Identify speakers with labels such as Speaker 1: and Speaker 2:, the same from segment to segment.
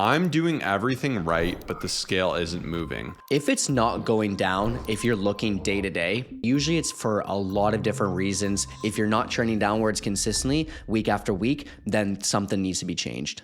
Speaker 1: I'm doing everything right, but the scale isn't moving.
Speaker 2: If it's not going down, if you're looking day to day, usually it's for a lot of different reasons. If you're not trending downwards consistently week after week, then something needs to be changed.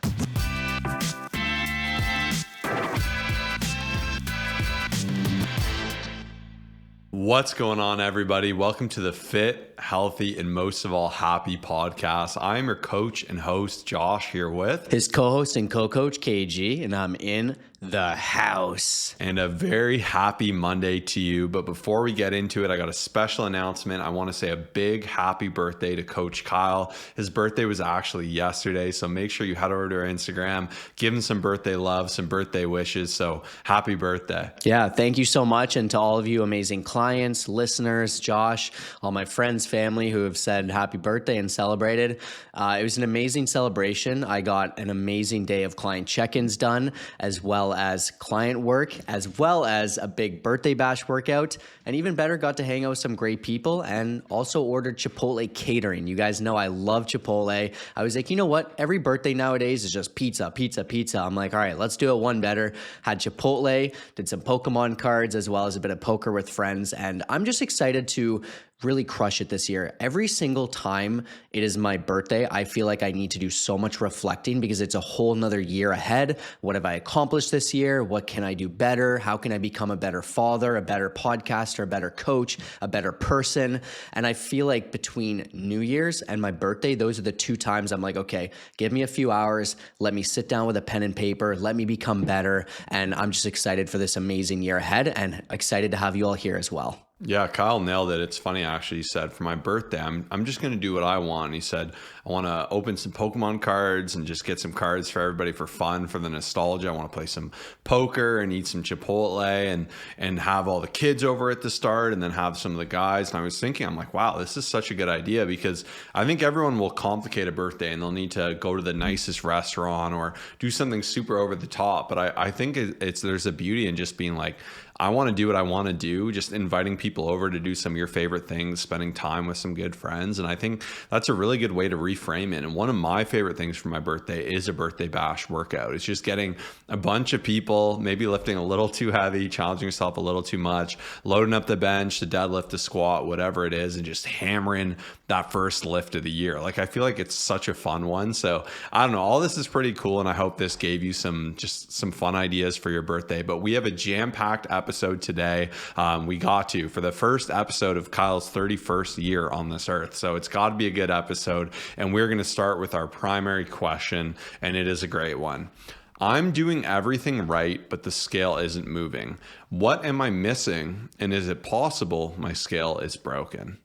Speaker 1: What's going on, everybody? Welcome to the Fit, Healthy, and most of all, Happy podcast. I'm your coach and host, Josh, here with
Speaker 2: his co-host and co-coach, KG, and I'm in the house.
Speaker 1: And a very happy Monday to you. But before we get into it, I got a special announcement. I want to say a big happy birthday to Coach Kyle. His birthday was actually yesterday, so make sure you head over to our Instagram, give him some birthday love, some birthday wishes. So happy birthday.
Speaker 2: Yeah, thank you so much. And to all of you amazing clients, listeners, Josh, all my friends, family who have said happy birthday and celebrated. It was an amazing celebration. I got an amazing day of client check-ins done, as well as client work, as well as a big birthday bash workout, and even better, got to hang out with some great people and also ordered Chipotle catering. You guys know I love Chipotle. I was like, you know what? Every birthday nowadays is just pizza, pizza, pizza. I'm like, all right, let's do it one better. Had Chipotle, did some Pokemon cards, as well as a bit of poker with friends, and I'm just excited to really crush it this year. Every single time it is my birthday, I feel like I need to do so much reflecting because it's a whole nother year ahead. What have I accomplished this year? What can I do better? How can I become a better father, a better podcaster, a better coach, a better person? And I feel like between New Year's and my birthday, those are the two times I'm like, okay, give me a few hours. Let me sit down with a pen and paper. Let me become better. And I'm just excited for this amazing year ahead and excited to have you all here as well.
Speaker 1: Yeah, Kyle nailed it. It's funny, actually. He said, for my birthday, I'm just going to do what I want. He said, I want to open some Pokemon cards and just get some cards for everybody for fun, for the nostalgia. I want to play some poker and eat some Chipotle and have all the kids over at the start and then have some of the guys. And I was thinking, I'm like, wow, this is such a good idea, because I think everyone will complicate a birthday and they'll need to go to the nicest restaurant or do something super over the top. But I think there's a beauty in just being like, I want to do what I want to do, just inviting people over to do some of your favorite things, spending time with some good friends. And I think that's a really good way to reframe it. And one of my favorite things for my birthday is a birthday bash workout. It's just getting a bunch of people, maybe lifting a little too heavy, challenging yourself a little too much, loading up the bench, the deadlift, the squat, whatever it is, and just hammering that first lift of the year. Like, I feel like it's such a fun one. So I don't know, all this is pretty cool. And I hope this gave you some fun ideas for your birthday. But we have a jam-packed episode today. We got to, for the first episode of Kyle's 31st year on this earth. So it's got to be a good episode. And we're going to start with our primary question, and it is a great one. I'm doing everything right, but the scale isn't moving. What am I missing? And is it possible my scale is broken?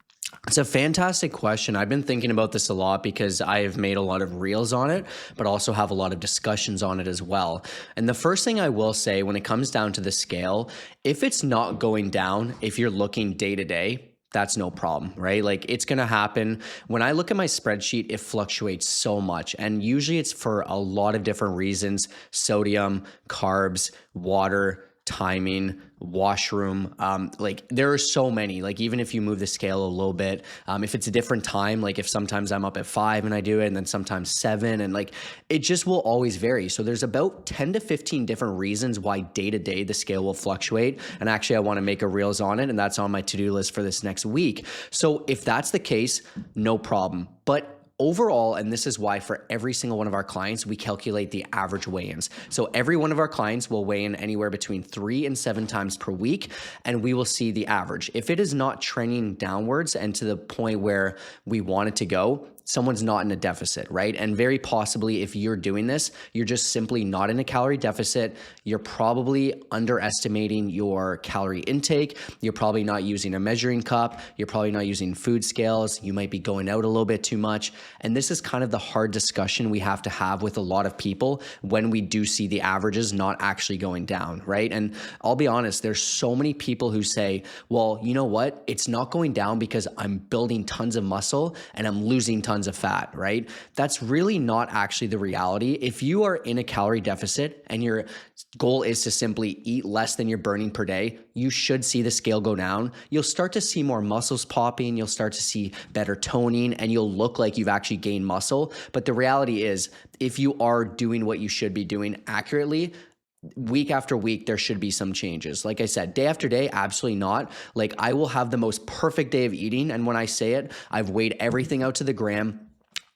Speaker 2: It's a fantastic question. I've been thinking about this a lot because I have made a lot of reels on it, but also have a lot of discussions on it as well. And the first thing I will say when it comes down to the scale, if it's not going down, if you're looking day to day, that's no problem, right? Like, it's going to happen. When I look at my spreadsheet, it fluctuates so much. And usually it's for a lot of different reasons: sodium, carbs, water, timing, washroom. Like, there are so many. Like, even if you move the scale a little bit, if it's a different time, like if sometimes I'm up at 5 and I do it, and then sometimes 7, and like, it just will always vary. So there's about 10 to 15 different reasons why day to day the scale will fluctuate. And actually, I want to make a reels on it, and that's on my to-do list for this next week. So if that's the case, no problem. But overall, and this is why for every single one of our clients, we calculate the average weigh-ins. So every one of our clients will weigh in anywhere between 3 and 7 times per week, and we will see the average. If it is not trending downwards and to the point where we want it to go, someone's not in a deficit, right? And very possibly, if you're doing this, you're just simply not in a calorie deficit. You're probably underestimating your calorie intake. You're probably not using a measuring cup. You're probably not using food scales. You might be going out a little bit too much. And this is kind of the hard discussion we have to have with a lot of people when we do see the averages not actually going down, right? And I'll be honest, there's so many people who say, well, you know what? It's not going down because I'm building tons of muscle and I'm losing tons tons of fat, right? That's really not actually the reality. If you are in a calorie deficit and your goal is to simply eat less than you're burning per day, you should see the scale go down. You'll start to see more muscles popping, you'll start to see better toning, and you'll look like you've actually gained muscle. But the reality is, if you are doing what you should be doing accurately, week after week, there should be some changes. Like I said, day after day, absolutely not. Like, I will have the most perfect day of eating. And when I say it, I've weighed everything out to the gram.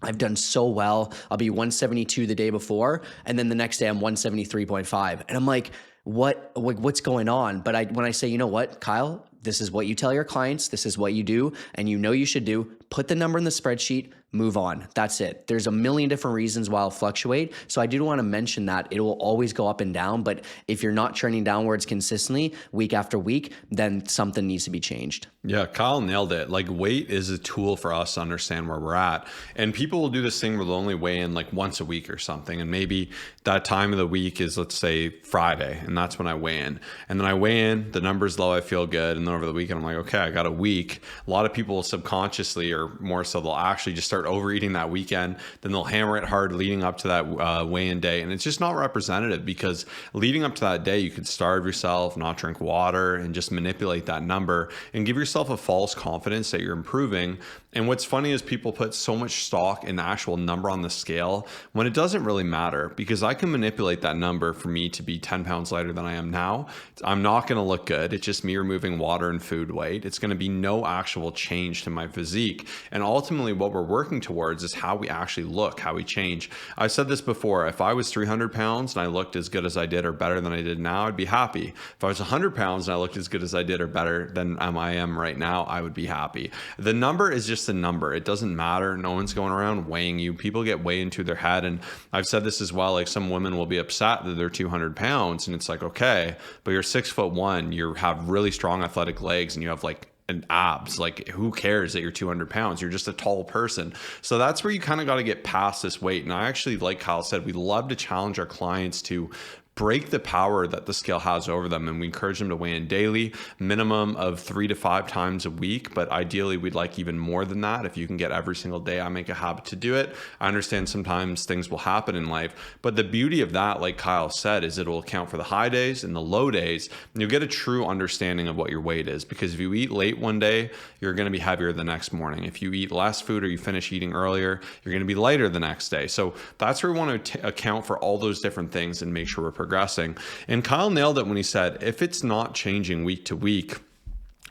Speaker 2: I've done so well. I'll be 172 the day before, and then the next day I'm 173.5. And I'm like, what's going on? But when I say, you know what, Kyle, this is what you tell your clients, this is what you do, and you know you should do, put the number in the spreadsheet, move on. That's it. There's a million different reasons why it'll fluctuate. So I do want to mention that it will always go up and down, but if you're not trending downwards consistently week after week, then something needs to be changed.
Speaker 1: Yeah, Kyle nailed it. Like, weight is a tool for us to understand where we're at. And people will do this thing where they'll only weigh in like once a week or something. And maybe that time of the week is, let's say, Friday. And that's when I weigh in. And then I weigh in, the number's low, I feel good. And then over the weekend, I'm like, okay, I got a week. A lot of people subconsciously, or more so, they'll actually just start overeating that weekend. Then they'll hammer it hard leading up to that weigh-in day. And it's just not representative, because leading up to that day, you could starve yourself, not drink water, and just manipulate that number and give yourself a false confidence that you're improving. And what's funny is people put so much stock in the actual number on the scale when it doesn't really matter, because I can manipulate that number for me to be 10 pounds lighter than I am now. I'm not going to look good. It's just me removing water and food weight. It's going to be no actual change to my physique. And ultimately what we're working towards is how we actually look, how we change. I said this before, if I was 300 pounds and I looked as good as I did or better than I did now, I'd be happy. If I was 100 pounds and I looked as good as I did or better than I am right now, I would be happy. The number is just a number. It doesn't matter. No one's going around weighing you. People get weighed into their head. And I've said this as well, like, some women will be upset that they're 200 pounds. And it's like, okay, but you're 6'1", you have really strong athletic legs, and you have like and abs. Like, who cares that you're 200 pounds? You're just a tall person. So that's where you kind of got to get past this weight. And I actually, like Kyle said, we love to challenge our clients to break the power that the scale has over them. And we encourage them to weigh in daily, minimum of 3 to 5 times a week. But ideally, we'd like even more than that. If you can get every single day, I make a habit to do it. I understand sometimes things will happen in life. But the beauty of that, like Kyle said, is it'll account for the high days and the low days. And you'll get a true understanding of what your weight is. Because if you eat late one day, you're going to be heavier the next morning. If you eat less food or you finish eating earlier, you're going to be lighter the next day. So that's where we want to account for all those different things and make sure we're progressing. And Kyle nailed it when he said, if it's not changing week to week,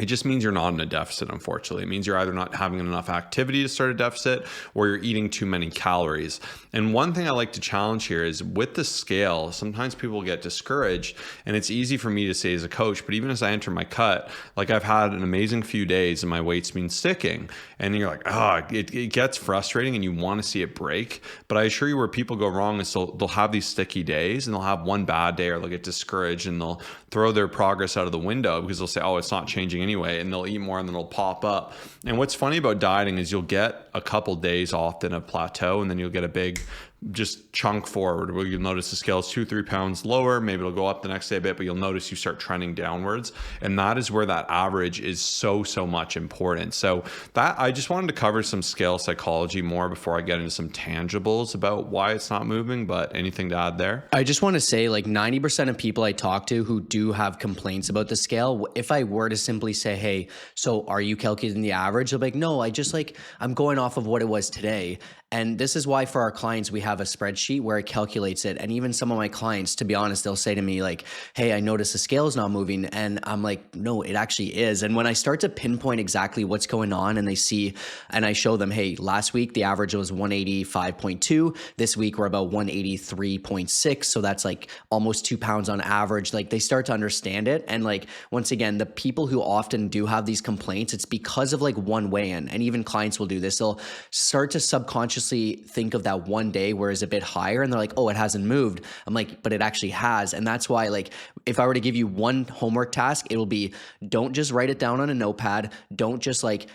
Speaker 1: it just means you're not in a deficit, unfortunately. It means you're either not having enough activity to start a deficit, or you're eating too many calories. And one thing I like to challenge here is, with the scale, sometimes people get discouraged, and it's easy for me to say as a coach, but even as I enter my cut, like, I've had an amazing few days and my weight's been sticking, and you're like, it gets frustrating and you want to see it break. But I assure you, where people go wrong is they'll have these sticky days, and they'll have one bad day, or they'll get discouraged and they'll throw their progress out of the window because they'll say, oh, it's not changing anyway, and they'll eat more and then it'll pop up. And what's funny about dieting is you'll get a couple days often of plateau, and then you'll get a big just chunk forward where you'll notice the scale is 2-3 pounds lower. Maybe it'll go up the next day a bit, but you'll notice you start trending downwards. And that is where that average is so much important. So that, I just wanted to cover some scale psychology more before I get into some tangibles about why it's not moving. But anything to add there?
Speaker 2: I just want to say, like, 90% of people I talk to who do have complaints about the scale, if I were to simply say, hey, so are you calculating the average? They'll be like, no, I'm going off of what it was today. And this is why for our clients, we have a spreadsheet where it calculates it. And even some of my clients, to be honest, they'll say to me like, hey, I noticed the scale is not moving. And I'm like, no, it actually is. And when I start to pinpoint exactly what's going on, and they see, and I show them, hey, last week the average was 185.2. This week we're about 183.6. So that's like almost 2 pounds on average. Like, they start to understand it. And like, once again, the people who often do have these complaints, it's because of like one weigh-in. And even clients will do this. They'll start to subconsciously think of that one day where it's a bit higher, and they're like, oh, it hasn't moved. I'm like, but it actually has. And that's why, like, if I were to give you one homework task, it will be, don't just write it down on a notepad. Don't just like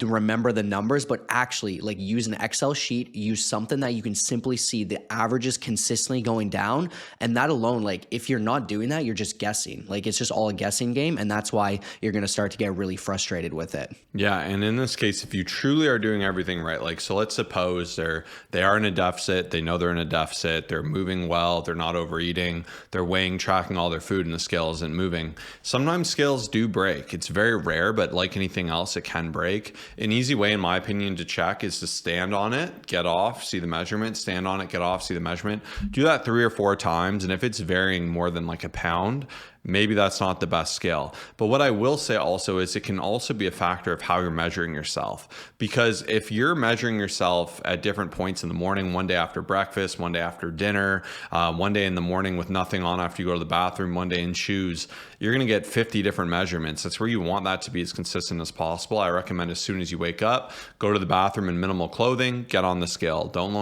Speaker 2: remember the numbers, but actually like use an Excel sheet, use something that you can simply see the averages consistently going down. And that alone, like if you're not doing that, you're just guessing. Like it's just all a guessing game. And that's why you're going to start to get really frustrated with it.
Speaker 1: Yeah, and in this case, if you truly are doing everything right, like so let's suppose they are in a deficit, they know they're in a deficit, they're moving well, they're not overeating, they're weighing, tracking all their food, and the scale isn't moving. Sometimes scales do break. It's very rare, but like anything else, it can break. An easy way, in my opinion, to check is to stand on it, get off, see the measurement, stand on it, get off, see the measurement. Do that 3 or 4 times, and if it's varying more than like a pound, maybe that's not the best scale. But what I will say also is it can also be a factor of how you're measuring yourself. Because if you're measuring yourself at different points in the morning, one day after breakfast, one day after dinner, one day in the morning with nothing on after you go to the bathroom, one day in shoes, you're going to get 50 different measurements. That's where you want that to be as consistent as possible. I recommend as soon as you wake up, go to the bathroom in minimal clothing, get on the scale. Don't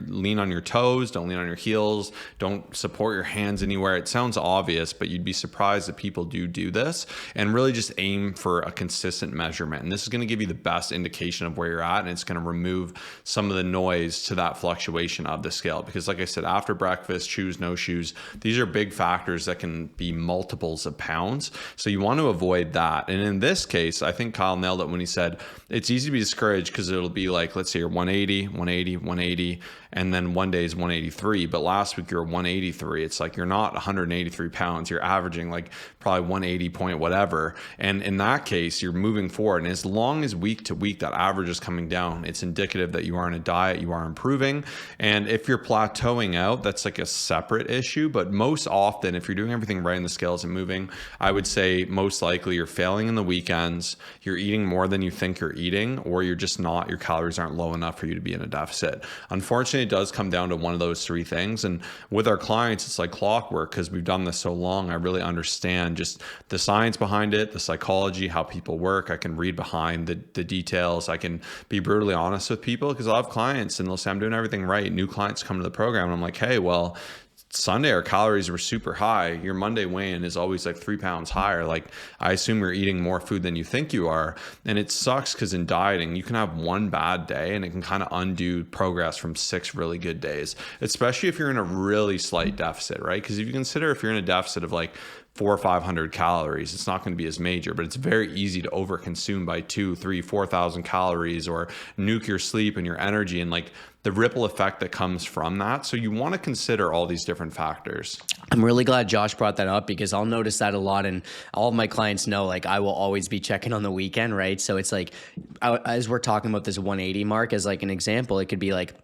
Speaker 1: lean on your toes, don't lean on your heels, don't support your hands anywhere. It sounds obvious, but you'd be surprised that people do this, and really just aim for a consistent measurement. And this is going to give you the best indication of where you're at, and it's going to remove some of the noise to that fluctuation of the scale. Because like I said, after breakfast, shoes, no shoes, these are big factors that can be multiples of pounds. So you want to avoid that. And in this case, I think Kyle nailed it when he said it's easy to be discouraged because it'll be like, let's say you're 180, 180, 180, and then one day is 183, but last week you're 183. It's like you're not 183 pounds. You're averaging like probably 180 point whatever. And in that case, you're moving forward. And as long as week to week that average is coming down, it's indicative that you are on a diet, you are improving. And if you're plateauing out, that's like a separate issue. But most often, if you're doing everything right and the scales are moving, I would say most likely you're failing in the weekends, you're eating more than you think you're eating, or you're just not, your calories aren't low enough for you to be in a deficit. Unfortunately, it does come down to one of those 3 things. And with our clients, it's like clockwork because we've done this so long. I really understand just the science behind it, the psychology, how people work. I can read behind the details. I can be brutally honest with people because I'll have clients and they'll say, I'm doing everything right. New clients come to the program and I'm like, hey, well, Sunday our calories were super high. Your Monday weigh-in is always like 3 pounds higher. Like I assume you're eating more food than you think you are. And it sucks because in dieting, you can have one bad day and it can kind of undo progress from 6 really good days, especially if you're in a really slight deficit, right? Because if you consider if you're in a deficit of like 400 or 500 calories, it's not going to be as major, but it's very easy to overconsume by 2, 3, 4,000 calories or nuke your sleep and your energy and like the ripple effect that comes from that. So you want to consider all these different factors.
Speaker 2: I'm really glad Josh brought that up because I'll notice that a lot. And all of my clients know, like, I will always be checking on the weekend, right? So it's like, as we're talking about this 180 mark as like an example, it could be like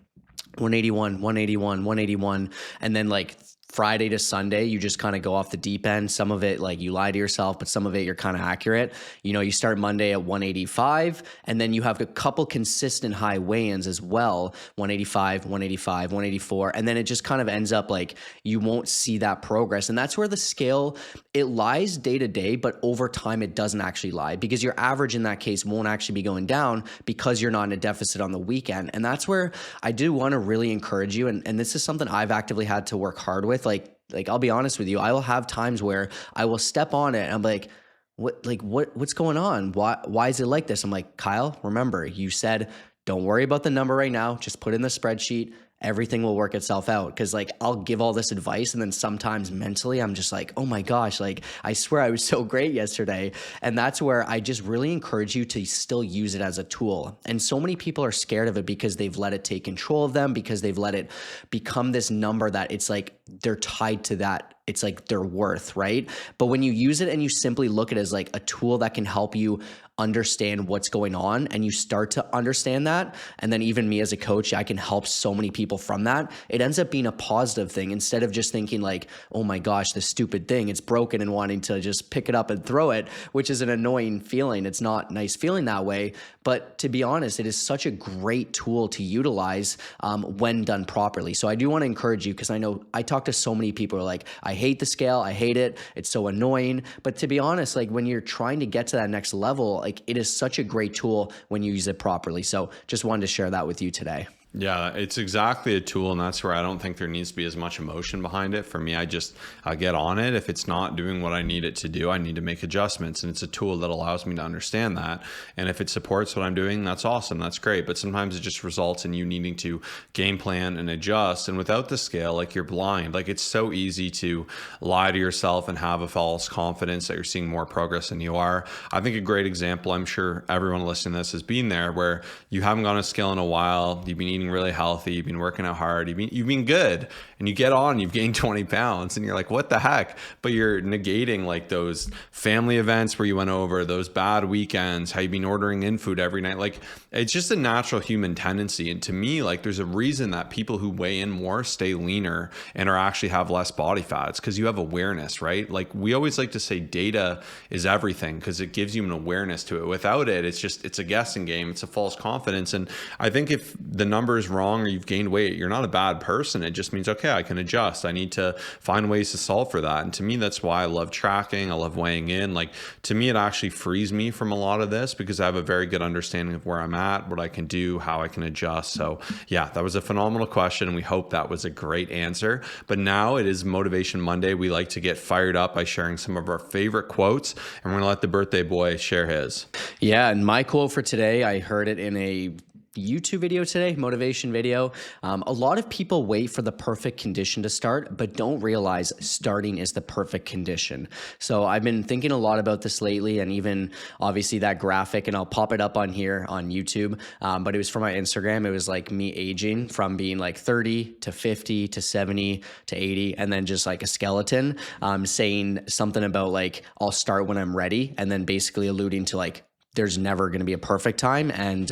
Speaker 2: 181, 181, 181. And then like Friday to Sunday, you just kind of go off the deep end. Some of it, like you lie to yourself, but some of it you're kind of accurate. You know, you start Monday at 185, and then you have a couple consistent high weigh-ins as well, 185, 185, 184. And then it just kind of ends up like you won't see that progress. And that's where the scale, it lies day to day, but over time it doesn't actually lie because your average in that case won't actually be going down because you're not in a deficit on the weekend. And that's where I do want to really encourage you. And this is something I've actively had to work hard with. Like I'll be honest with you, I will have times where I will step on it and I'm like, what's going on? Why is it like this? I'm like, Kyle, remember, you said, don't worry about the number right now. Just put in the spreadsheet. Everything will work itself out. Cause like, I'll give all this advice. And then sometimes mentally I'm just like, oh my gosh, like I swear I was so great yesterday. And that's where I just really encourage you to still use it as a tool. And so many people are scared of it because they've let it take control of them, because they've let it become this number that it's like, they're tied to that. It's like their worth, right? But when you use it and you simply look at it as like a tool that can help you understand what's going on and you start to understand that, and then even me as a coach, I can help so many people from that. It ends up being a positive thing instead of just thinking like, oh my gosh, this stupid thing, it's broken, and wanting to just pick it up and throw it, which is an annoying feeling. It's not nice feeling that way. But to be honest, it is such a great tool to utilize when done properly. So I do want to encourage you, because I know I talk to so many people who are like, I hate the scale, I hate it, it's so annoying. But to be honest, like when you're trying to get to that next level, like it is such a great tool when you use it properly. So just wanted to share that with you today.
Speaker 1: Yeah, it's exactly a tool, and that's where I don't think there needs to be as much emotion behind it. For me, I get on it. If it's not doing what I need it to do, I need to make adjustments, and it's a tool that allows me to understand that. And if it supports what I'm doing, that's awesome. That's great. But sometimes it just results in you needing to game plan and adjust. And without the scale, like you're blind. Like it's so easy to lie to yourself and have a false confidence that you're seeing more progress than you are. I think a great example, I'm sure everyone listening to this has been there, where you haven't gone a scale in a while, you've been eating really healthy, you've been working out hard, you've been good, and you get on, you've gained 20 pounds, and you're like, what the heck? But you're negating like those family events where you went over, those bad weekends, how you've been ordering in food every night. Like it's just a natural human tendency. And to me, like there's a reason that people who weigh in more stay leaner and are actually have less body fat. It's because you have awareness, right? Like we always like to say data is everything because it gives you an awareness to it. Without it, it's a guessing game. It's a false confidence. And I think if the number is wrong or you've gained weight, you're not a bad person. It just means, okay, I can adjust. I need to find ways to solve for that. And to me, that's why I love tracking. I love weighing in. Like to me, it actually frees me from a lot of this because I have a very good understanding of where I'm at, what I can do, how I can adjust. So yeah, that was a phenomenal question. And we hope that was a great answer. But now it is Motivation Monday. We like to get fired up by sharing some of our favorite quotes. And we're going to let the birthday boy share his.
Speaker 2: Yeah, and my quote for today, I heard it in a YouTube video today, motivation video. A lot of people wait for the perfect condition to start, but don't realize starting is the perfect condition. So I've been thinking a lot about this lately, and even obviously that graphic, and I'll pop it up on here on YouTube. But it was from my Instagram. It was like me aging from being like 30 to 50 to 70 to 80, and then just like a skeleton, saying something about like, I'll start when I'm ready. And then basically alluding to like, there's never going to be a perfect time, and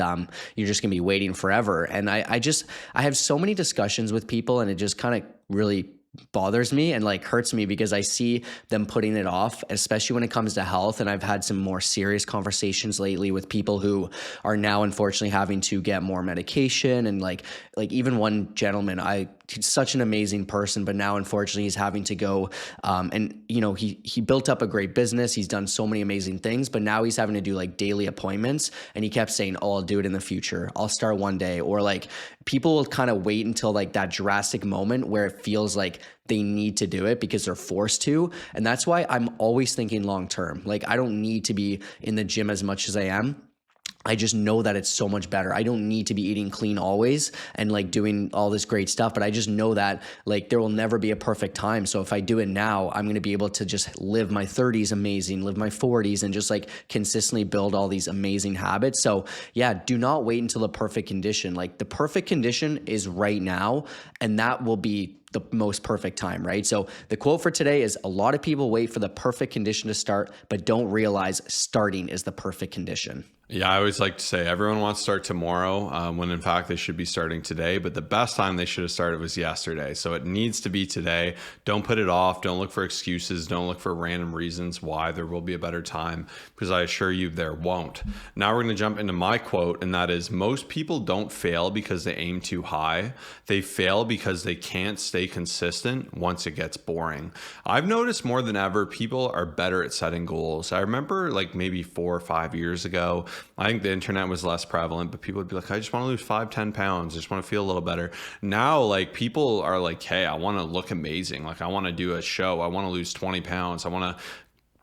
Speaker 2: you're just going to be waiting forever. And I have so many discussions with people, and it just kind of really bothers me and like hurts me because I see them putting it off, especially when it comes to health. And I've had some more serious conversations lately with people who are now unfortunately having to get more medication. And like even one gentleman, he's such an amazing person, but now unfortunately he's having to go, and you know, he built up a great business. He's done so many amazing things, but now he's having to do like daily appointments. And he kept saying, oh, I'll do it in the future. I'll start one day. Or like people will kind of wait until like that drastic moment where it feels like they need to do it because they're forced to. And that's why I'm always thinking long term. Like I don't need to be in the gym as much as I am. I just know that it's so much better. I don't need to be eating clean always and like doing all this great stuff, but I just know that like there will never be a perfect time. So if I do it now, I'm going to be able to just live my 30s amazing, live my 40s, and just like consistently build all these amazing habits. So yeah, do not wait until the perfect condition. Like the perfect condition is right now, and that will be the most perfect time, right? So the quote for today is, a lot of people wait for the perfect condition to start, but don't realize starting is the perfect condition.
Speaker 1: Yeah, I always like to say everyone wants to start tomorrow when in fact they should be starting today. But the best time they should have started was yesterday. So it needs to be today. Don't put it off. Don't look for excuses. Don't look for random reasons why there will be a better time, because I assure you there won't. Now we're going to jump into my quote, and that is, most people don't fail because they aim too high. They fail because they can't stay consistent once it gets boring. I've noticed more than ever, people are better at setting goals. I remember like maybe 4 or 5 years ago, I think the internet was less prevalent, but people would be like, I just want to lose 5-10 pounds. I just want to feel a little better. Now, like people are like, hey, I want to look amazing. Like I want to do a show. I want to lose 20 pounds. I want to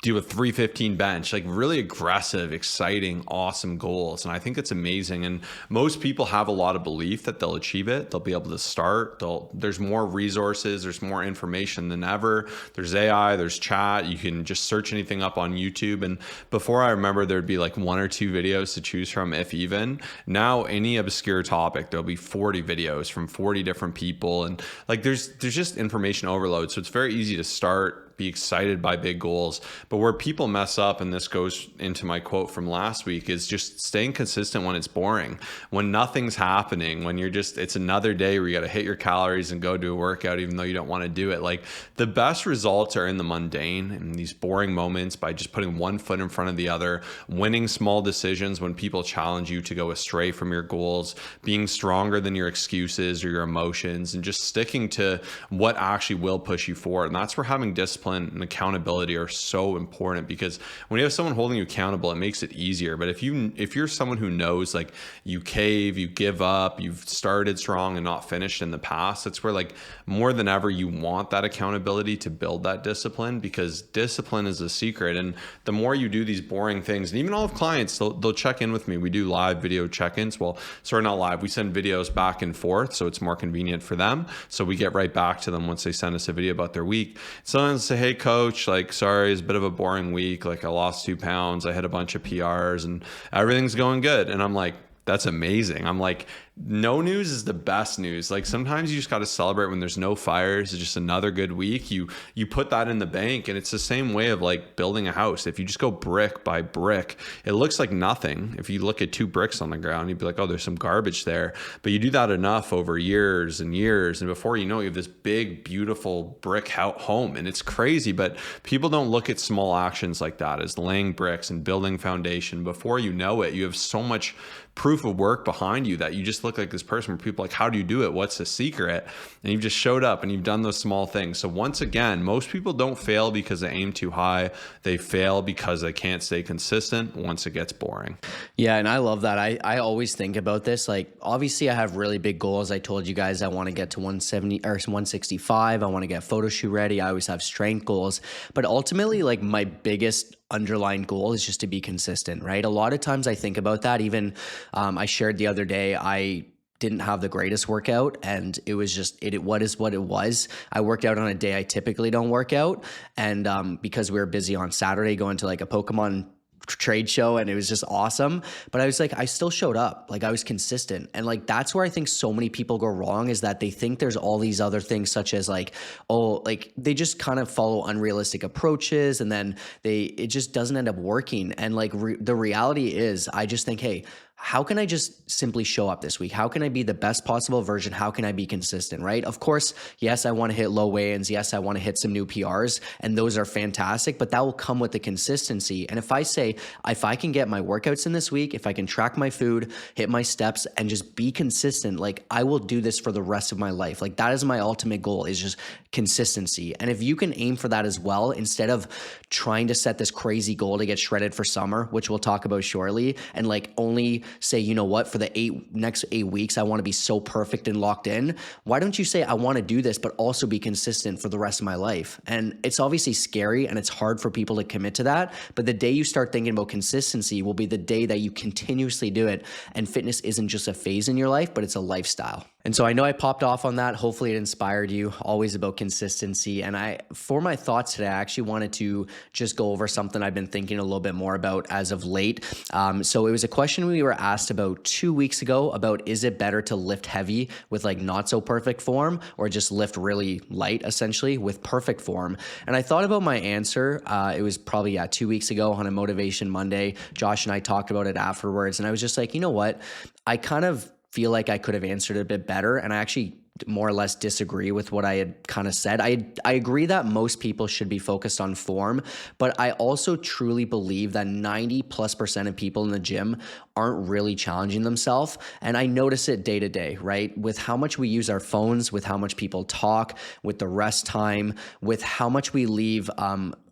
Speaker 1: do a 315 bench, like really aggressive, exciting, awesome goals. And I think it's amazing. And most people have a lot of belief that they'll achieve it. They'll be able to start. There's more resources. There's more information than ever. There's AI, there's chat. You can just search anything up on YouTube. And before, I remember there'd be like 1 or 2 videos to choose from, if even. Now, any obscure topic, there'll be 40 videos from 40 different people. And like there's just information overload. So it's very easy to start, be excited by big goals. But where people mess up, and this goes into my quote from last week, is just staying consistent when it's boring, when nothing's happening, when it's another day where you got to hit your calories and go do a workout even though you don't want to do it. Like the best results are in the mundane and these boring moments, by just putting one foot in front of the other, winning small decisions when people challenge you to go astray from your goals, being stronger than your excuses or your emotions, and just sticking to what actually will push you forward. And that's where having discipline discipline and accountability are so important, because when you have someone holding you accountable, it makes it easier. But if you're someone who knows like you cave, you give up, you've started strong and not finished in the past, that's where like more than ever you want that accountability to build that discipline, because discipline is a secret. And the more you do these boring things, and even all of clients, they'll check in with me. We do live video check-ins. Well, sorry, not live. We send videos back and forth, so it's more convenient for them. So we get right back to them once they send us a video about their week. Sometimes say, hey coach, like, sorry, it's a bit of a boring week. Like I lost 2 pounds. I hit a bunch of PRs and everything's going good. And I'm like, that's amazing. I'm like, no news is the best news. Like sometimes you just got to celebrate when there's no fires. It's just another good week. You put that in the bank, and it's the same way of like building a house. If you just go brick by brick, it looks like nothing. If you look at 2 bricks on the ground, you'd be like, oh, there's some garbage there. But you do that enough over years and years, and before you know it, you have this big, beautiful brick home. And it's crazy, but people don't look at small actions like that as laying bricks and building foundation. Before you know it, you have so much proof of work behind you that you just look like this person where people are like, how do you do it? What's the secret? And you've just showed up and you've done those small things. So once again, most people don't fail because they aim too high. They fail because they can't stay consistent once it gets boring.
Speaker 2: Yeah, and I love that. I always think about this. Like, obviously, I have really big goals. I told you guys I want to get to 170 or 165. I want to get photo shoot ready. I always have strength goals. But ultimately, like, my biggest underlying goal is just to be consistent, right? A lot of times I think about that. Even I shared the other day, I didn't have the greatest workout, and it was just what it was. I worked out on a day I typically don't work out, and because we were busy on Saturday going to like a Pokemon trade show, and it was just awesome. But I was like, I still showed up. Like, I was consistent. And like, that's where I think so many people go wrong, is that they think there's all these other things, such as like, oh, like they just kind of follow unrealistic approaches, and then it just doesn't end up working. And like the reality is, I just think, hey, how can I just simply show up this week? How can I be the best possible version? How can I be consistent, right? Of course, yes, I want to hit low weigh-ins. Yes, I want to hit some new PRs, and those are fantastic, but that will come with the consistency. And if I can get my workouts in this week, if I can track my food, hit my steps, and just be consistent, like I will do this for the rest of my life. Like that is my ultimate goal, is just consistency. And if you can aim for that as well, instead of trying to set this crazy goal to get shredded for summer, which we'll talk about shortly, and like only say, you know what, for the next 8 weeks, I want to be so perfect and locked in. Why don't you say, I want to do this, but also be consistent for the rest of my life? And it's obviously scary, and it's hard for people to commit to that. But the day you start thinking about consistency will be the day that you continuously do it. And fitness isn't just a phase in your life, but it's a lifestyle. And so I know I popped off on that. Hopefully it inspired you. Always about consistency. And for my thoughts today, I actually wanted to just go over something I've been thinking a little bit more about as of late. So it was a question we were asked about 2 weeks ago about, is it better to lift heavy with like not so perfect form, or just lift really light essentially with perfect form? And I thought about my answer. It was probably 2 weeks ago on a Motivation Monday. Josh and I talked about it afterwards. And I was just like, you know what? I kind of feel like I could have answered it a bit better. And I actually more or less disagree with what I had kind of said. I agree that most people should be focused on form, but I also truly believe that 90+% of people in the gym aren't really challenging themselves. And I notice it day to day, right? With how much we use our phones, with how much people talk, with the rest time, with how much we leave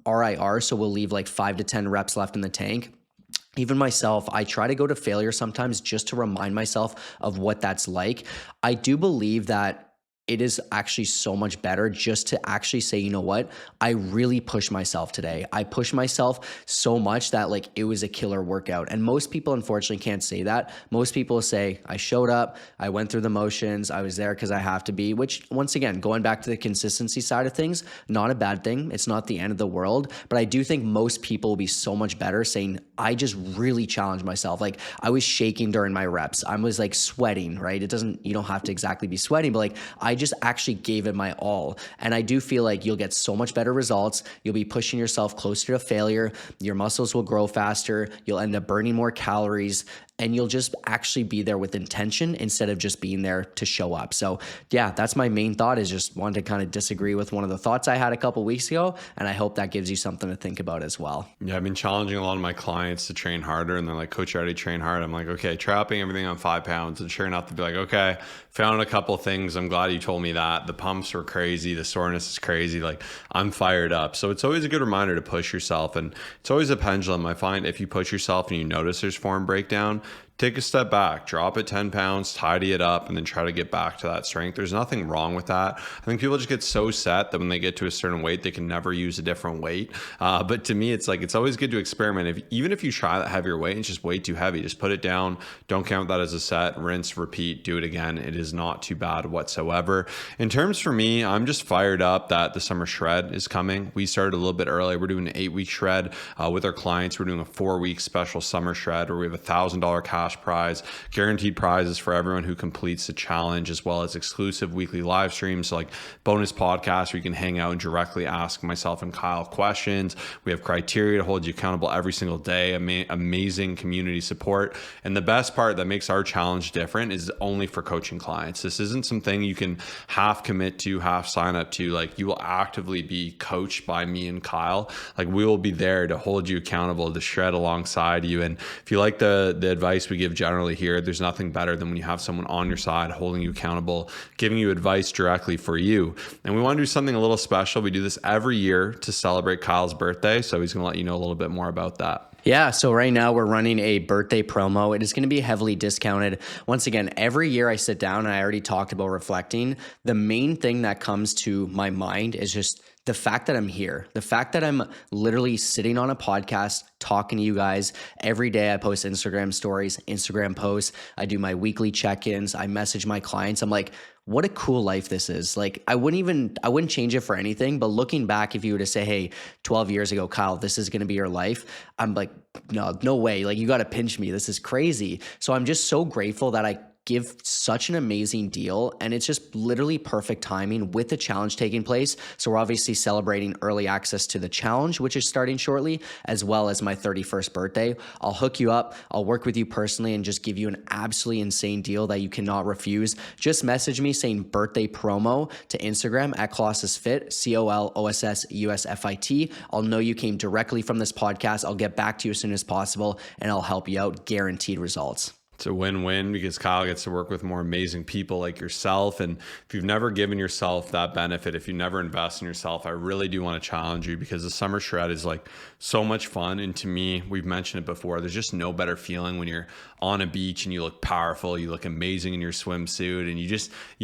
Speaker 2: RIR. So we'll leave like 5 to 10 reps left in the tank. Even myself, I try to go to failure sometimes just to remind myself of what that's like. I do believe that it is actually so much better just to actually say, you know what, I really pushed myself today. I pushed myself so much that like it was a killer workout. And most people unfortunately can't say that. Most people say, I showed up, I went through the motions, I was there because I have to be, which once again, going back to the consistency side of things, not a bad thing. It's not the end of the world, but I do think most people will be so much better saying, I just really challenged myself. Like I was shaking during my reps. I was like sweating, right? You don't have to exactly be sweating, but like I just actually gave it my all. And I do feel like you'll get so much better results. You'll be pushing yourself closer to failure. Your muscles will grow faster. You'll end up burning more calories. and you'll just actually be there with intention instead of just being there to show up. So yeah, that's my main thought, is just wanted to kind of disagree with one of the thoughts I had a couple weeks ago. And I hope that gives you something to think about as well.
Speaker 1: Yeah, I've been challenging a lot of my clients to train harder, and they're like, "Coach, I already train hard." I'm like, "Okay, trapping everything on 5 pounds." And sure enough, they'd be like, "Okay, found a couple things. I'm glad you told me that. The pumps were crazy. The soreness is crazy. Like, I'm fired up." So it's always a good reminder to push yourself. And it's always a pendulum. I find if you push yourself and you notice there's form breakdown, take a step back, drop it 10 pounds, tidy it up, and then try to get back to that strength. There's nothing wrong with that. I think people just get so set that when they get to a certain weight, they can never use a different weight. But to me, it's like, it's always good to experiment. Even if you try that heavier weight and it's just way too heavy, just put it down. Don't count that as a set, rinse, repeat, do it again. It is not too bad whatsoever. In terms for me, I'm just fired up that the summer shred is coming. We started a little bit early. We're doing an 8-week shred with our clients. We're doing a 4-week special summer shred where we have $1,000 cash prize, guaranteed prizes for everyone who completes the challenge, as well as exclusive weekly live streams, so like bonus podcasts where you can hang out and directly ask myself and Kyle questions. We have criteria to hold you accountable every single day, amazing community support. And the best part that makes our challenge different is only for coaching clients. This isn't something you can half commit to, half sign up to. Like, you will actively be coached by me and Kyle. Like, we will be there to hold you accountable, to shred alongside you. And if you like the advice we give generally here, there's nothing better than when you have someone on your side holding you accountable, giving you advice directly for you. And we want to do something a little special. We do this every year to celebrate Kyle's birthday, so he's going to let you know a little bit more about that.
Speaker 2: Yeah, so right now we're running a birthday promo. It is going to be heavily discounted. Once again, every year I sit down, and I already talked about reflecting. The main thing that comes to my mind is just the fact that I'm here, the fact that I'm literally sitting on a podcast talking to you guys every day. I post Instagram stories, Instagram posts. I do my weekly check-ins. I message my clients. I'm like, what a cool life this is. Like, I wouldn't change it for anything. But looking back, if you were to say, hey, 12 years ago, Kyle, this is going to be your life, I'm like, no way. Like, you got to pinch me. This is crazy. So I'm just so grateful that I give such an amazing deal, and it's just literally perfect timing with the challenge taking place. So we're obviously celebrating early access to the challenge, which is starting shortly, as well as my 31st birthday. I'll hook you up. I'll work with you personally and just give you an absolutely insane deal that you cannot refuse. Just message me saying birthday promo to Instagram at ColossusFit, ColossusUSFIT. I'll know you came directly from this podcast. I'll get back to you as soon as possible, and I'll help you out. Guaranteed results.
Speaker 1: It's a win-win because Kyle gets to work with more amazing people like yourself. And if you've never given yourself that benefit, if you never invest in yourself, I really do want to challenge you, because the summer shred is like so much fun. And to me, we've mentioned it before, there's just no better feeling when you're on a beach and you look powerful, you look amazing in your swimsuit, and you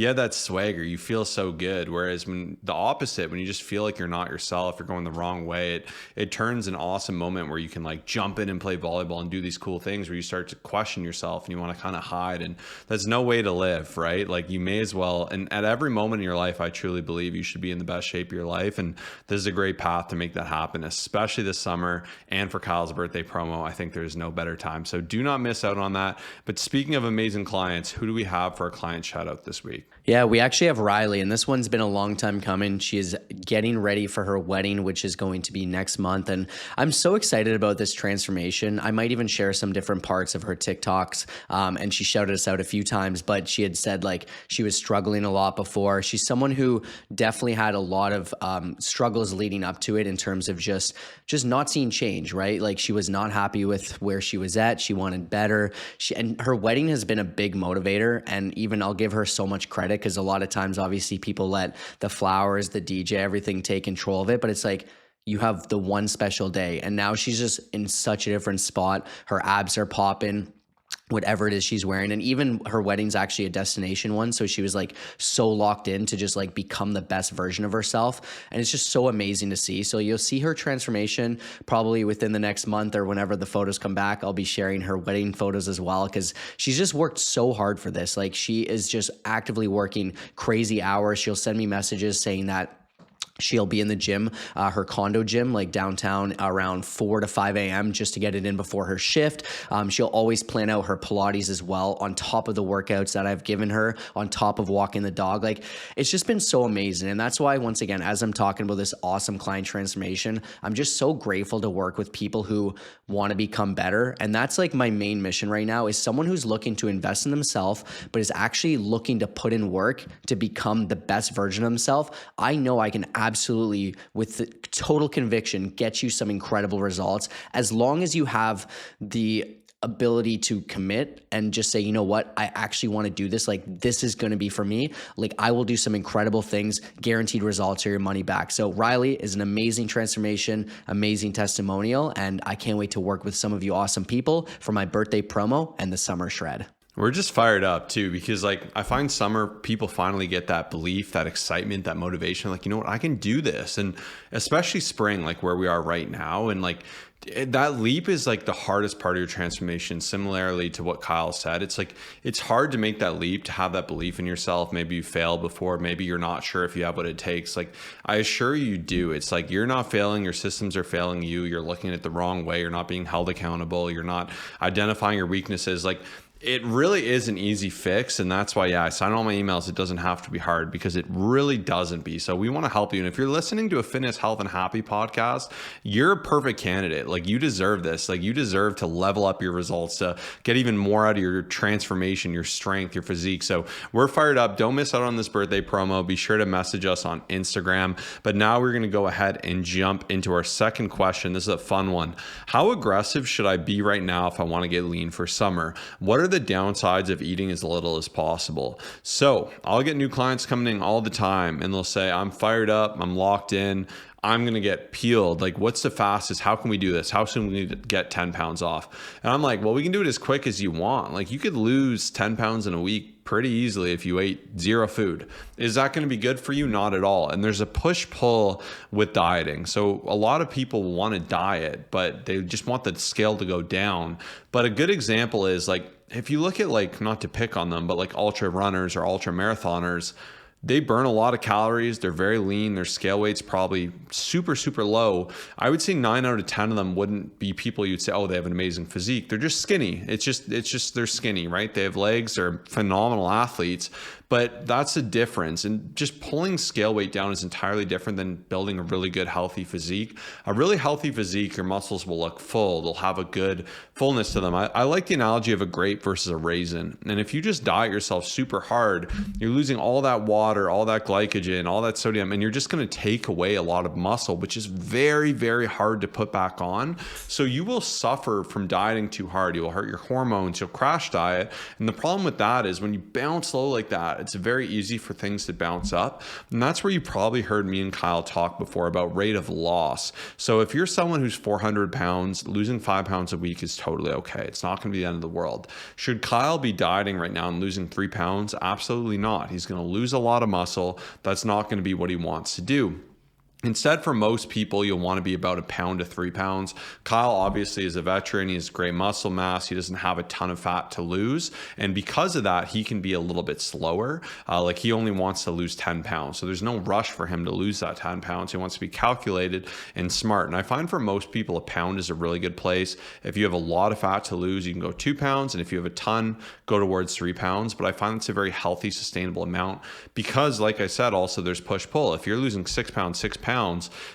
Speaker 1: have that swagger, you feel so good. Whereas when the opposite, when you just feel like you're not yourself, you're going the wrong way, it turns an awesome moment where you can like jump in and play volleyball and do these cool things where you start to question yourself and you want to kind of hide. And that's no way to live, right? Like, you may as well, and at every moment in your life, I truly believe you should be in the best shape of your life. And this is a great path to make that happen, especially this summer. And for Kyle's birthday promo, I think there's no better time. So do not miss out on that. But speaking of amazing clients, who do we have for our client shout out this week?
Speaker 2: Yeah, we actually have Rylee, and this one's been a long time coming. She is getting ready for her wedding, which is going to be next month. And I'm so excited about this transformation. I might even share some different parts of her TikToks. And she shouted us out a few times, but she had said like she was struggling a lot before. She's someone who definitely had a lot of struggles leading up to it in terms of just not seeing change, right? Like, she was not happy with where she was at. She wanted better. And her wedding has been a big motivator. And even I'll give her so much credit, because a lot of times, obviously, people let the flowers, the DJ, everything take control of it. But it's like, you have the one special day, and now she's just in such a different spot. Her abs are popping, whatever it is she's wearing. And even her wedding's actually a destination one. So she was like so locked in to just like become the best version of herself. And it's just so amazing to see. So you'll see her transformation probably within the next month, or whenever the photos come back. I'll be sharing her wedding photos as well, because she's just worked so hard for this. Like, she is just actively working crazy hours. She'll send me messages saying that She'll be in the gym, her condo gym, like downtown around 4 to 5 a.m. just to get it in before her shift. She'll always plan out her Pilates as well on top of the workouts that I've given her, on top of walking the dog. Like, it's just been so amazing. And that's why, once again, as I'm talking about this awesome client transformation, I'm just so grateful to work with people who want to become better. And that's like my main mission right now, is someone who's looking to invest in themselves, but is actually looking to put in work to become the best version of themselves. I know I can absolutely, with the total conviction, get you some incredible results as long as you have the ability to commit and just say, you know what, I actually want to do this. Like, this is going to be for me. Like, I will do some incredible things, guaranteed results, or your money back. So Rylee is an amazing transformation, amazing testimonial, and I can't wait to work with some of you awesome people for my birthday promo and the summer shred.
Speaker 1: We're just fired up too, because like I find summer people finally get that belief, that excitement, that motivation, like, you know what, I can do this. And especially spring, like where we are right now. And like that leap is like the hardest part of your transformation. Similarly to what Kyle said, it's like, it's hard to make that leap, to have that belief in yourself. Maybe you failed before, maybe you're not sure if you have what it takes. Like, I assure you do. It's like, you're not failing, your systems are failing you. You're looking at it the wrong way. You're not being held accountable. You're not identifying your weaknesses. Like, it really is an easy fix. And that's why, I sign all my emails. It doesn't have to be hard, because it really doesn't be. So we want to help you. And if you're listening to a fitness, health, and happy podcast, you're a perfect candidate. Like, you deserve this. Like, you deserve to level up your results, to get even more out of your transformation, your strength, your physique. So we're fired up. Don't miss out on this birthday promo. Be sure to message us on Instagram. But now we're going to go ahead and jump into our second question. This is a fun one. How aggressive should I be right now if I want to get lean for summer? What are the downsides of eating as little as possible? So I'll get new clients coming in all the time, and they'll say, I'm fired up, I'm locked in, I'm going to get peeled. Like, what's the fastest? How can we do this? How soon can we get 10 pounds off? And I'm like, well, we can do it as quick as you want. Like, you could lose 10 pounds in a week pretty easily if you ate zero food. Is that going to be good for you? Not at all. And there's a push-pull with dieting. So a lot of people want to diet, but they just want the scale to go down. But a good example is, like, if you look at, like, not to pick on them, but like ultra runners or ultra marathoners, they burn a lot of calories. They're very lean. Their scale weight's probably super, super low. I would say 9 out of 10 of them wouldn't be people you'd say, oh, they have an amazing physique. They're just skinny. It's just they're skinny, right? They have legs. They're phenomenal athletes. But that's the difference. And just pulling scale weight down is entirely different than building a really good, healthy physique. A really healthy physique, your muscles will look full. They'll have a good fullness to them. I like the analogy of a grape versus a raisin. And if you just diet yourself super hard, you're losing all that water, all that glycogen, all that sodium, and you're just going to take away a lot of muscle, which is very, very hard to put back on. So you will suffer from dieting too hard. You will hurt your hormones. You'll crash diet. And the problem with that is when you bounce low like that, it's very easy for things to bounce up. And that's where you probably heard me and Kyle talk before about rate of loss. So if you're someone who's 400 pounds, losing 5 pounds a week is totally okay. It's not going to be the end of the world. Should Kyle be dieting right now and losing 3 pounds? Absolutely not. He's going to lose a lot of muscle. That's not going to be what he wants to do. Instead, for most people, you'll want to be about 1 pound to 3 pounds. Kyle obviously is a veteran. He has great muscle mass. He doesn't have a ton of fat to lose. And because of that, he can be a little bit slower. Like, he only wants to lose 10 pounds. So there's no rush for him to lose that 10 pounds. He wants to be calculated and smart. And I find for most people, 1 pound is a really good place. If you have a lot of fat to lose, you can go 2 pounds. And if you have a ton, go towards 3 pounds. But I find it's a very healthy, sustainable amount because, like I said, also there's push-pull. If you're losing 6 pounds,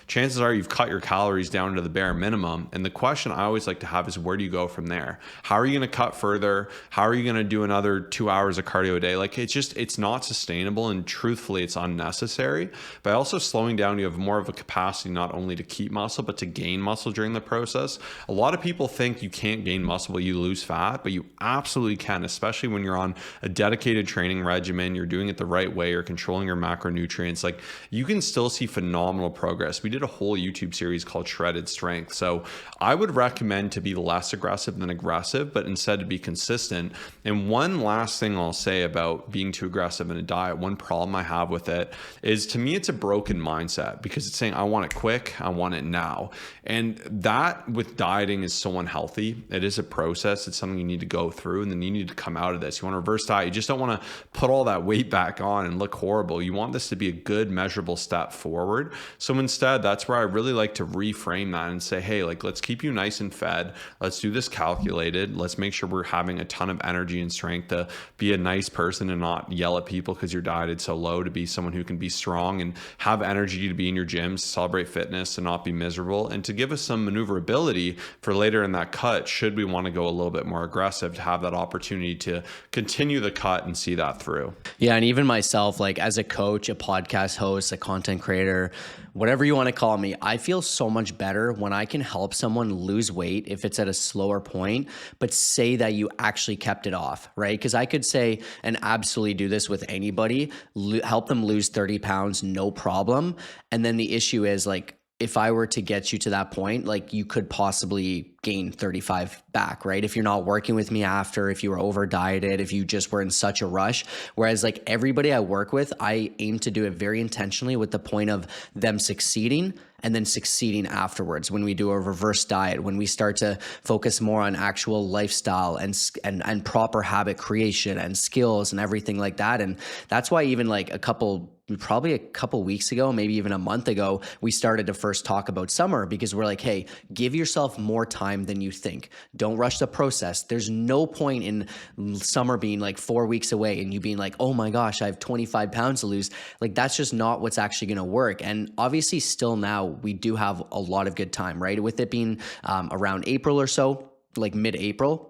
Speaker 1: chances are you've cut your calories down to the bare minimum. And the question I always like to have is, where do you go from there? How are you going to cut further? How are you going to do another 2 hours of cardio a day? Like, it's not sustainable. And truthfully, it's unnecessary. By also slowing down, you have more of a capacity not only to keep muscle, but to gain muscle during the process. A lot of people think you can't gain muscle, but you lose fat, but you absolutely can, especially when you're on a dedicated training regimen, you're doing it the right way, you're controlling your macronutrients. Like, you can still see phenomenal progress. We did a whole YouTube series called Shredded Strength. So I would recommend to be less aggressive than aggressive, but instead to be consistent. And one last thing I'll say about being too aggressive in a diet, one problem I have with it is, to me, it's a broken mindset, because it's saying, I want it quick, I want it now. And that with dieting is so unhealthy. It is a process. It's something you need to go through, and then you need to come out of this. You want to reverse diet. You just don't want to put all that weight back on and look horrible. You want this to be a good measurable step forward. So instead, that's where I really like to reframe that and say, hey, like, let's keep you nice and fed. Let's do this calculated. Let's make sure we're having a ton of energy and strength to be a nice person and not yell at people because you're dieted so low, to be someone who can be strong and have energy to be in your gyms, celebrate fitness and not be miserable, and to give us some maneuverability for later in that cut should we want to go a little bit more aggressive, to have that opportunity to continue the cut and see that through.
Speaker 2: Yeah. And even myself, like as a coach, a podcast host, a content creator, whatever you want to call me, I feel so much better when I can help someone lose weight if it's at a slower point, but say that you actually kept it off, right? Because I could say and absolutely do this with anybody, help them lose 30 pounds, no problem. And then the issue is, like, if I were to get you to that point, like, you could possibly gain 35 back, right? If you're not working with me after, if you were over dieted, if you just were in such a rush. Whereas like everybody I work with, I aim to do it very intentionally with the point of them succeeding and then succeeding afterwards. When we do a reverse diet, when we start to focus more on actual lifestyle and proper habit creation and skills and everything like that. And that's why even like probably a couple weeks ago, maybe even a month ago, we started to first talk about summer, because we're like, hey, give yourself more time than you think. Don't rush the process. There's no point in summer being like 4 weeks away and you being like, oh my gosh, I have 25 pounds to lose. Like, that's just not what's actually going to work. And obviously still now we do have a lot of good time, right? With it being around April or so, like mid-April,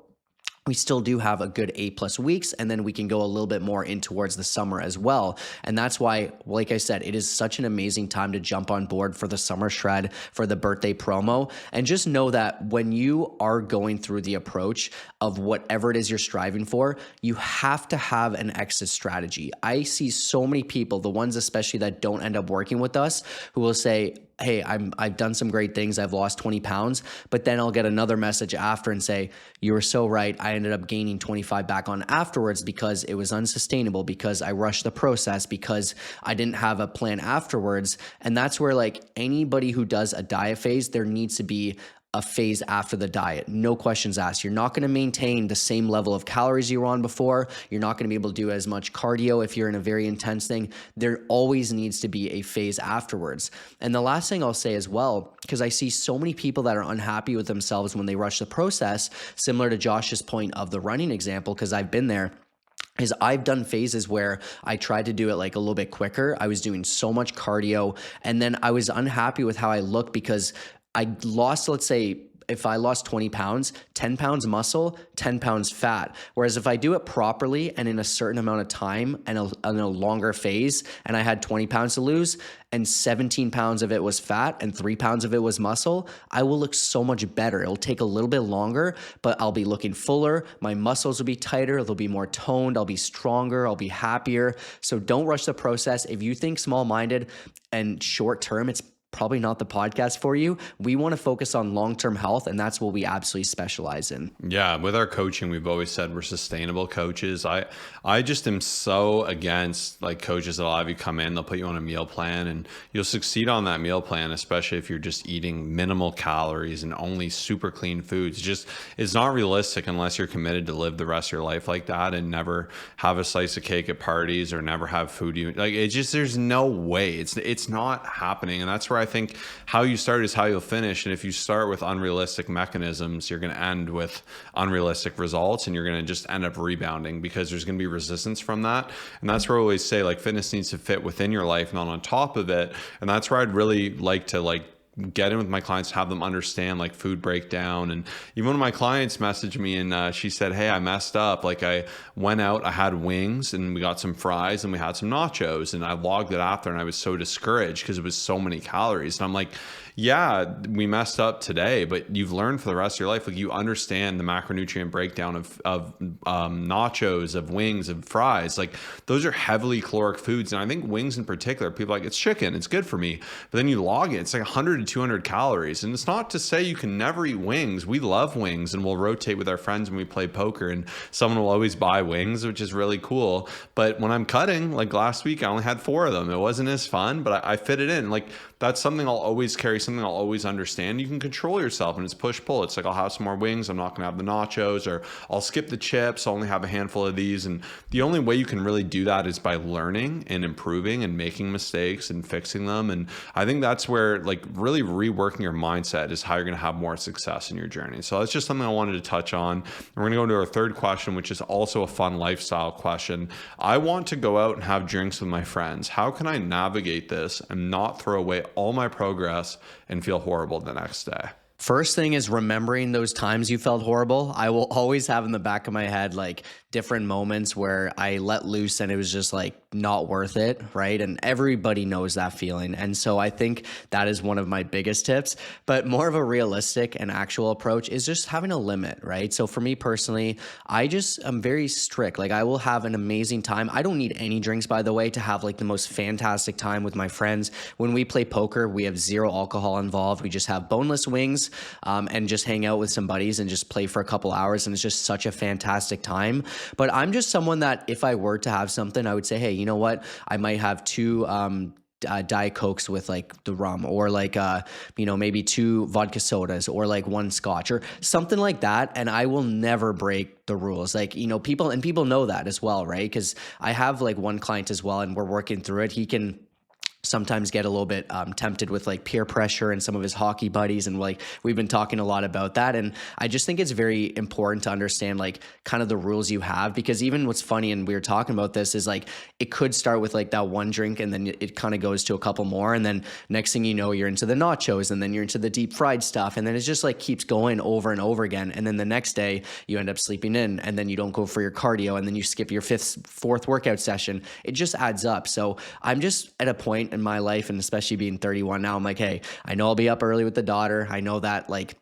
Speaker 2: we still do have a good 8+ weeks, and then we can go a little bit more in towards the summer as well. And that's why, like I said, it is such an amazing time to jump on board for the summer shred, for the birthday promo. And just know that when you are going through the approach of whatever it is you're striving for, you have to have an exit strategy. I see so many people, the ones especially that don't end up working with us, who will say, hey, I've done some great things, I've lost 20 pounds, but then I'll get another message after and say, you were so right, I ended up gaining 25 back on afterwards because it was unsustainable, because I rushed the process, because I didn't have a plan afterwards. And that's where, like, anybody who does a diet phase, there needs to be a phase after the diet. No questions asked. You're not going to maintain the same level of calories you were on before. You're not going to be able to do as much cardio if you're in a very intense thing. There always needs to be a phase afterwards. And the last thing I'll say as well, because I see so many people that are unhappy with themselves when they rush the process, similar to Josh's point of the running example, because I've been there, is I've done phases where I tried to do it like a little bit quicker. I was doing so much cardio, and then I was unhappy with how I looked because I lost, let's say, if I lost 20 pounds, 10 pounds muscle, 10 pounds fat. Whereas if I do it properly and in a certain amount of time and in a longer phase, and I had 20 pounds to lose and 17 pounds of it was fat and 3 pounds of it was muscle, I will look so much better. It'll take a little bit longer, but I'll be looking fuller. My muscles will be tighter. They'll be more toned. I'll be stronger. I'll be happier. So don't rush the process. If you think small-minded and short-term, it's probably not the podcast for you. We want to focus on long-term health, and that's what we absolutely specialize in.
Speaker 1: Yeah, with our coaching, we've always said we're sustainable coaches. I just am so against like coaches that'll have you come in, they'll put you on a meal plan, and you'll succeed on that meal plan, especially if you're just eating minimal calories and only super clean foods. It's not realistic unless you're committed to live the rest of your life like that and never have a slice of cake at parties or never have food. There's no way. It's not happening. And that's where I think how you start is how you'll finish. And if you start with unrealistic mechanisms, you're going to end with unrealistic results, and you're going to just end up rebounding because there's going to be resistance from that. And that's where I always say, like, fitness needs to fit within your life, not on top of it. And that's where I'd really like to get in with my clients, have them understand like food breakdown. And even one of my clients messaged me and she said, hey, I messed up. Like I went out, I had wings and we got some fries and we had some nachos, and I logged it after and I was so discouraged because it was so many calories. And I'm like, yeah, we messed up today, but you've learned for the rest of your life. Like you understand the macronutrient breakdown of nachos, of wings, of fries. Like those are heavily caloric foods. And I think wings in particular, people are like, it's chicken, it's good for me. But then you log it, it's like 100 to 200 calories. And it's not to say you can never eat wings. We love wings and we'll rotate with our friends when we play poker, and someone will always buy wings, which is really cool. But when I'm cutting, like last week, I only had 4 of them. It wasn't as fun, but I fit it in. Like that's something I'll always carry, something I'll always understand. You can control yourself, and it's push-pull. It's like I'll have some more wings, I'm not gonna have the nachos, or I'll skip the chips, I'll only have a handful of these. And the only way you can really do that is by learning and improving and making mistakes and fixing them. And I think that's where like really reworking your mindset is how you're gonna have more success in your journey. So that's just something I wanted to touch on. We're gonna go into our third question, which is also a fun lifestyle question. I want to go out and have drinks with my friends. How can I navigate this and not throw away all my progress and feel horrible the next day?
Speaker 2: First thing is remembering those times you felt horrible. I will always have in the back of my head like different moments where I let loose and it was just like not worth it, right? And everybody knows that feeling. And so I think that is one of my biggest tips. But more of a realistic and actual approach is just having a limit, right? So for me personally, I'm very strict. Like I will have an amazing time. I don't need any drinks, by the way, to have like the most fantastic time with my friends. When we play poker, we have zero alcohol involved. We just have boneless wings and just hang out with some buddies and just play for a couple hours. And it's just such a fantastic time. But I'm just someone that if I were to have something, I would say, hey, you know what? I might have 2 Diet Cokes with like the rum, or like, maybe 2 vodka sodas, or like 1 scotch or something like that. And I will never break the rules. Like, people know that as well, right? Because I have like one client as well, and we're working through it. He can sometimes get a little bit tempted with like peer pressure and some of his hockey buddies, and like we've been talking a lot about that. And I just think it's very important to understand like kind of the rules you have, because even what's funny, and we were talking about this, is like it could start with like that 1 drink and then it kind of goes to a couple more, and then next thing you know you're into the nachos, and then you're into the deep fried stuff, and then it just like keeps going over and over again. And then the next day you end up sleeping in, and then you don't go for your cardio, and then you skip your 4th workout session. It just adds up. So I'm just at a point in my life, and especially being 31 now, I'm like, hey, I know I'll be up early with the daughter. I know that like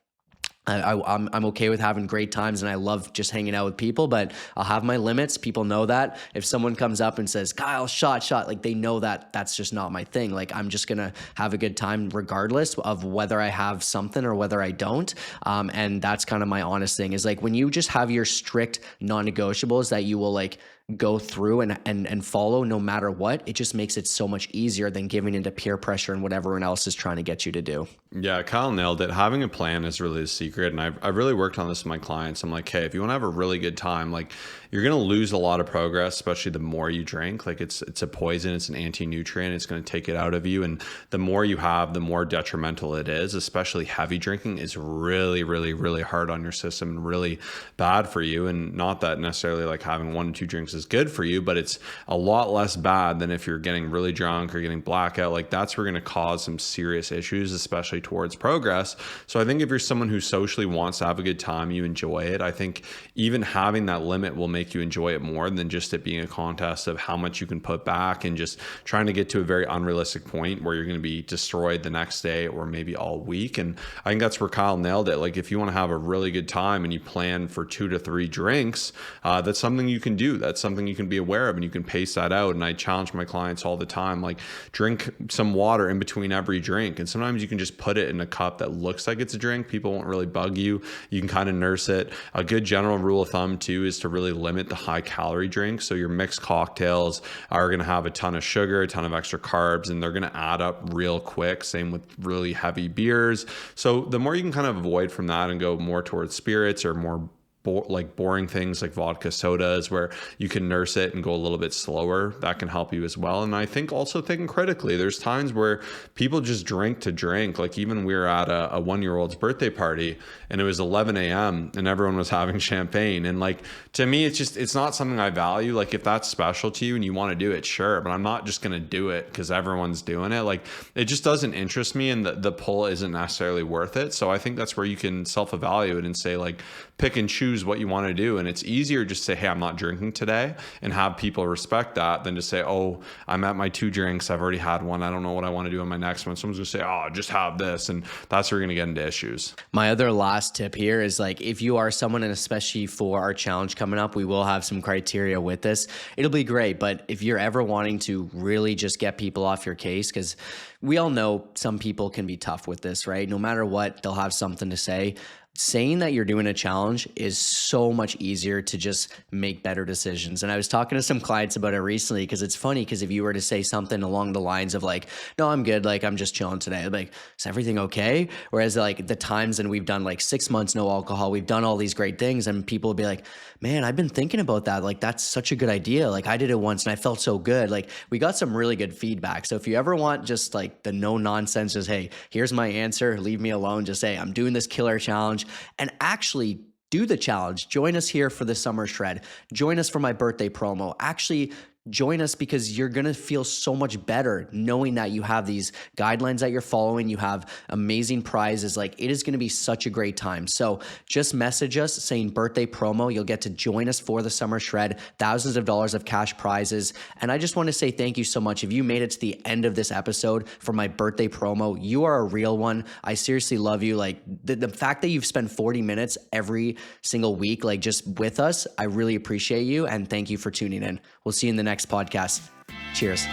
Speaker 2: I'm okay with having great times, and I love just hanging out with people, but I'll have my limits. People know that. If someone comes up and says, Kyle, shot, like they know that that's just not my thing. Like I'm just going to have a good time regardless of whether I have something or whether I don't. And that's kind of my honest thing, is like when you just have your strict non-negotiables that you will like go through and follow no matter what, it just makes it so much easier than giving into peer pressure and what everyone else is trying to get you to do.
Speaker 1: Yeah, Kyle nailed it. Having a plan is really the secret. And I've really worked on this with my clients. I'm like, hey, if you want to have a really good time, like you're going to lose a lot of progress, especially the more you drink. Like it's a poison, it's an anti-nutrient, it's going to take it out of you. And the more you have, the more detrimental it is. Especially heavy drinking is really, really, really hard on your system and really bad for you. And not that necessarily like having 1 to 2 drinks is good for you, but it's a lot less bad than if you're getting really drunk or getting blackout. Like that's where you're going to cause some serious issues, especially towards progress. So I think if you're someone who socially wants to have a good time, you enjoy it, I think even having that limit will make you enjoy it more than just it being a contest of how much you can put back and just trying to get to a very unrealistic point where you're going to be destroyed the next day or maybe all week. And I think that's where Kyle nailed it. Like if you want to have a really good time and you plan for 2 to 3 drinks, that's something you can do. That's something you can be aware of, and you can pace that out. And I challenge my clients all the time, like drink some water in between every drink. And sometimes you can just put it in a cup that looks like it's a drink. People won't really bug you. You can kind of nurse it. A good general rule of thumb too is to really limit the high calorie drinks. So your mixed cocktails are going to have a ton of sugar, a ton of extra carbs, and they're going to add up real quick. Same with really heavy beers. So the more you can kind of avoid from that and go more towards spirits or more boring things like vodka sodas where you can nurse it and go a little bit slower. That can help you as well. And I think also thinking critically, there's times where people just drink to drink. Like even we were at a 1-year-old's birthday party and it was 11 a.m. and everyone was having champagne. And like, to me, it's not something I value. Like if that's special to you and you want to do it, sure, but I'm not just going to do it because everyone's doing it. Like it just doesn't interest me, and the pull isn't necessarily worth it. So I think that's where you can self-evaluate and say like, pick and choose what you want to do. And it's easier just to say, hey, I'm not drinking today, and have people respect that than to say, oh, I'm at my 2 drinks. I've already had one. I don't know what I want to do on my next one. Someone's going to say, oh, just have this. And that's where you're going to get into issues.
Speaker 2: My other last tip here is like, if you are someone, and especially for our challenge coming up, we will have some criteria with this. It'll be great. But if you're ever wanting to really just get people off your case, because we all know some people can be tough with this, right? No matter what, they'll have something to say. Saying that you're doing a challenge is so much easier to just make better decisions. And I was talking to some clients about it recently, because it's funny, because if you were to say something along the lines of like, no, I'm good, like I'm just chilling today, I'm like, is everything okay? Whereas like the times, and we've done like 6 months no alcohol, we've done all these great things, and people will be like, man, I've been thinking about that, like that's such a good idea, like I did it once and I felt so good. Like we got some really good feedback. So if you ever want just like the no nonsense, just hey, here's my answer, leave me alone, just say I'm doing this killer challenge, and actually do the challenge. Join us here for the summer shred. Join us for my birthday promo. Actually join us, because you're going to feel so much better knowing that you have these guidelines that you're following. You have amazing prizes. Like it is going to be such a great time. So just message us saying birthday promo. You'll get to join us for the summer shred, thousands of dollars of cash prizes. And I just want to say thank you so much. If you made it to the end of this episode for my birthday promo, you are a real one. I seriously love you. Like the fact that you've spent 40 minutes every single week, like just with us, I really appreciate you. And thank you for tuning in. We'll see you in the next podcast. Cheers.